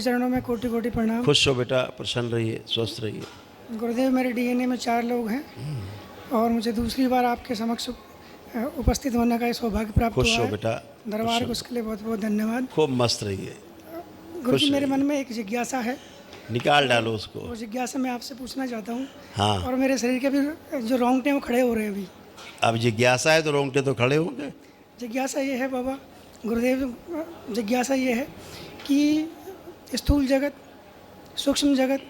चरणों में कोटि कोटि प्रणाम। खुश हो बेटा, प्रसन्न रहिए, स्वस्थ रहिए। गुरुदेव, मेरे डीएनए में 4 लोग हैं और मुझे दूसरी बार आपके समक्ष उपस्थित होने का सौभाग्य प्राप्त हुआ खुश हो है। बेटा, दरबार को उसके लिए बहुत बहुत धन्यवाद। खूब मस्त रहिए। गुरु जी, खुश मेरे मन रहिए। में एक जिज्ञासा है, निकाल डालो उसको। वो जिज्ञासा मैं आपसे पूछना चाहता हूँ। हाँ। और मेरे शरीर के भी जो रोंगटे हैं वो खड़े हो रहे हैं अभी। अब जिज्ञासा है तो रोंगटे तो खड़े होंगे। जिज्ञासा ये है बाबा गुरुदेव, जिज्ञासा ये है कि स्थूल जगत, सूक्ष्म जगत,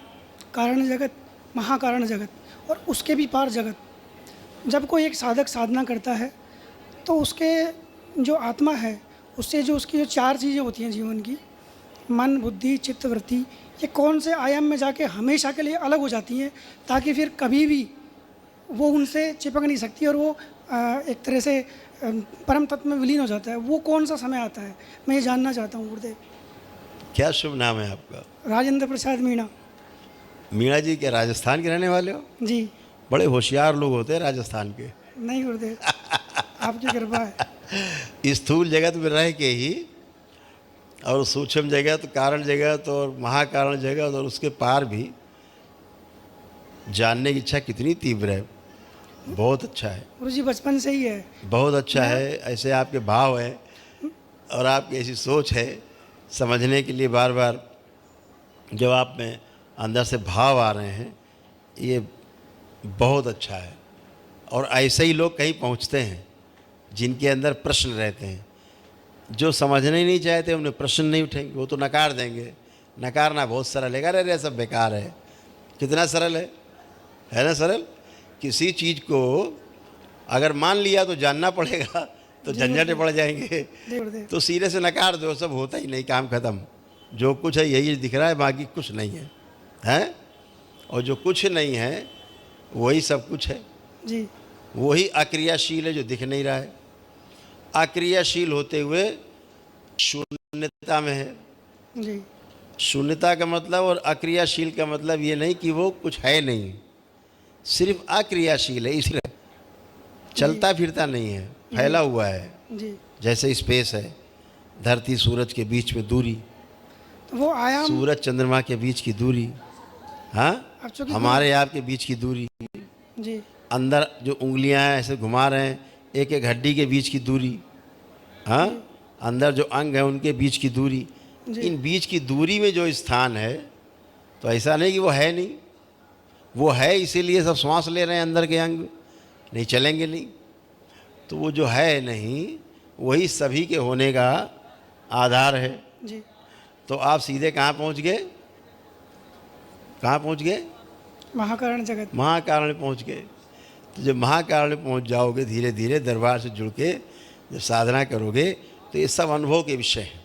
कारण जगत, महाकारण जगत और उसके भी पार जगत, जब कोई एक साधक साधना करता है तो उसके जो आत्मा है उससे जो उसकी जो 4 चीज़ें होती हैं जीवन की, मन, बुद्धि, चित्त, वृत्ति, ये कौन से आयाम में जाके हमेशा के लिए अलग हो जाती हैं, ताकि फिर कभी भी वो उनसे चिपक नहीं सकती और वो एक तरह से परम तत्व में विलीन हो जाता है। वो कौन सा समय आता है, मैं ये जानना चाहता हूँ गुरुदेव। क्या शुभ नाम है आपका? राजेंद्र प्रसाद मीणा। मीणा जी, क्या राजस्थान के रहने वाले हो? जी। बड़े होशियार लोग होते हैं राजस्थान के। नहीं गुरुदेव, आपकी कृपा है। स्थूल जगत में रह के ही और सूक्ष्म जगत, कारण जगत और महाकारण जगत और उसके पार भी जानने की इच्छा कितनी तीव्र है। बहुत अच्छा है गुरु जी, बचपन से ही है। बहुत अच्छा है। ऐसे आपके भाव हैं और आपकी ऐसी सोच है, समझने के लिए बार बार जब आप में अंदर से भाव आ रहे हैं, ये बहुत अच्छा है। और ऐसे ही लोग कहीं पहुंचते हैं जिनके अंदर प्रश्न रहते हैं। जो समझने ही नहीं चाहते उन्हें प्रश्न नहीं उठेंगे, वो तो नकार देंगे। नकारना बहुत सरल है, अरे सब बेकार है। कितना सरल है ना? सरल। किसी चीज़ को अगर मान लिया तो जानना पड़ेगा, तो झंझट पड़ जाएंगे। तो सिरे से नकार दो, सब होता ही नहीं, काम खत्म। जो कुछ है यही दिख रहा है, बाकी कुछ नहीं है, हैं? और जो कुछ नहीं है वही सब कुछ है जी। वही अक्रियाशील है जो दिख नहीं रहा है। अक्रियाशील होते हुए शून्यता में है। जी। शून्यता का मतलब और अक्रियाशील का मतलब ये नहीं कि वो कुछ है नहीं, सिर्फ अक्रियाशील है, इसलिए चलता फिरता नहीं है, फैला हुआ है। जी। जैसे स्पेस है, धरती सूरज के बीच में दूरी, तो वो आयाम, सूरज चंद्रमा के बीच की दूरी, हाँ, हमारे आपके बीच की दूरी, जी, अंदर जो उंगलियां हैं ऐसे घुमा रहे हैं, एक एक हड्डी के बीच की दूरी, हाँ, अंदर जो अंग है उनके बीच की दूरी, इन बीच की दूरी में जो स्थान है, तो ऐसा नहीं कि वो है नहीं, वो है, इसीलिए सब श्वास ले रहे हैं अंदर के अंग, नहीं चलेंगे नहीं। तो वो जो है नहीं वही सभी के होने का आधार है। जी। तो आप सीधे कहाँ पहुँच गए? कहाँ पहुँच गए? महाकारण जगत। महाकारण पहुँच गए। तो जब महाकारण पहुँच जाओगे, धीरे धीरे दरबार से जुड़ के जब साधना करोगे तो ये सब अनुभव के विषय हैं।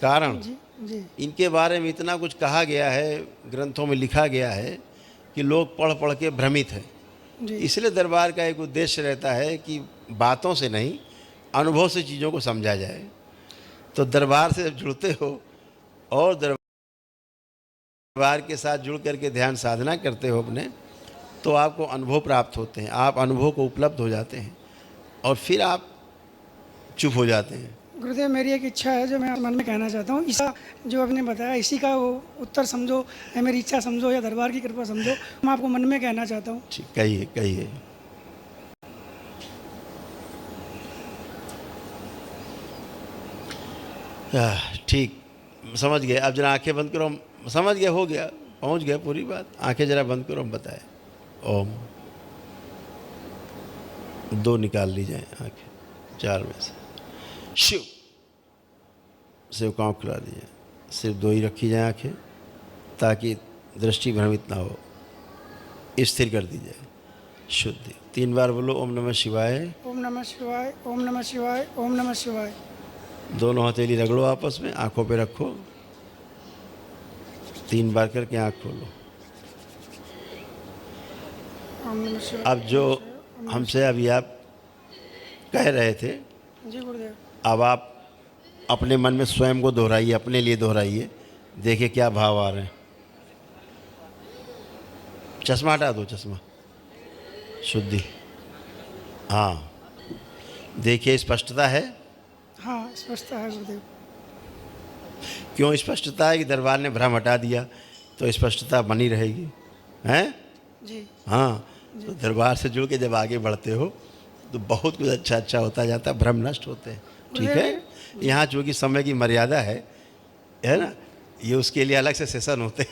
कारण जी, जी। इनके बारे में इतना कुछ कहा गया है, ग्रंथों में लिखा गया है कि लोग पढ़ पढ़ के भ्रमित हैं। इसलिए दरबार का एक उद्देश्य रहता है कि बातों से नहीं, अनुभव से चीज़ों को समझा जाए। तो दरबार से जब जुड़ते हो और दरबार के साथ जुड़ करके ध्यान साधना करते हो अपने, तो आपको अनुभव प्राप्त होते हैं, आप अनुभव को उपलब्ध हो जाते हैं और फिर आप चुप हो जाते हैं। गुरुदेव, मेरी एक इच्छा है जो मैं मन में कहना चाहता हूँ। इसका जो आपने बताया, इसी का वो उत्तर समझो या मेरी इच्छा समझो या दरबार की कृपा समझो, मैं आपको मन में कहना चाहता हूँ। ठीक, कहिए कहिए। ठीक, समझ गए। अब जरा आंखें बंद करो। समझ गए, हो गया, पहुंच गए पूरी बात। आंखें जरा बंद करो, हम बताए। ओम। 2 निकाल ली जाए आंखें 4 में से। शिव काँव खुला दीजिए। सिर्फ 2 ही रखी जाए आंखें, ताकि दृष्टि भ्रमित ना हो। स्थिर कर दी जाए। शुद्धि। 3 बार बोलो ओम नमः शिवाय। ओम नमः शिवाय, ओम नमः शिवाय, ओम नमः शिवाय। दोनों हथेली रगड़ो आपस में, आंखों पे रखो। 3 बार करके आंख खोलो। अब जो हमसे अभी आप कह रहे थे, जी गुरुदेव, अब आप अपने मन में स्वयं को दोहराइए, अपने लिए दोहराइए, देखिए क्या भाव आ रहे हैं। चश्मा हटा दो, चश्मा। शुद्धि। हाँ, देखिए स्पष्टता है। हाँ, स्पष्टता है गुरुदेव। क्यों स्पष्टता है कि दरबार ने भ्रम हटा दिया, तो स्पष्टता बनी रहेगी, हैं? जी हाँ, तो दरबार से जुड़ के जब आगे बढ़ते हो तो बहुत कुछ अच्छा अच्छा होता जाता है, भ्रम नष्ट होते हैं। ठीक है, यहाँ चूँकि समय की मर्यादा है ना, ये उसके लिए अलग से सेशन होते हैं।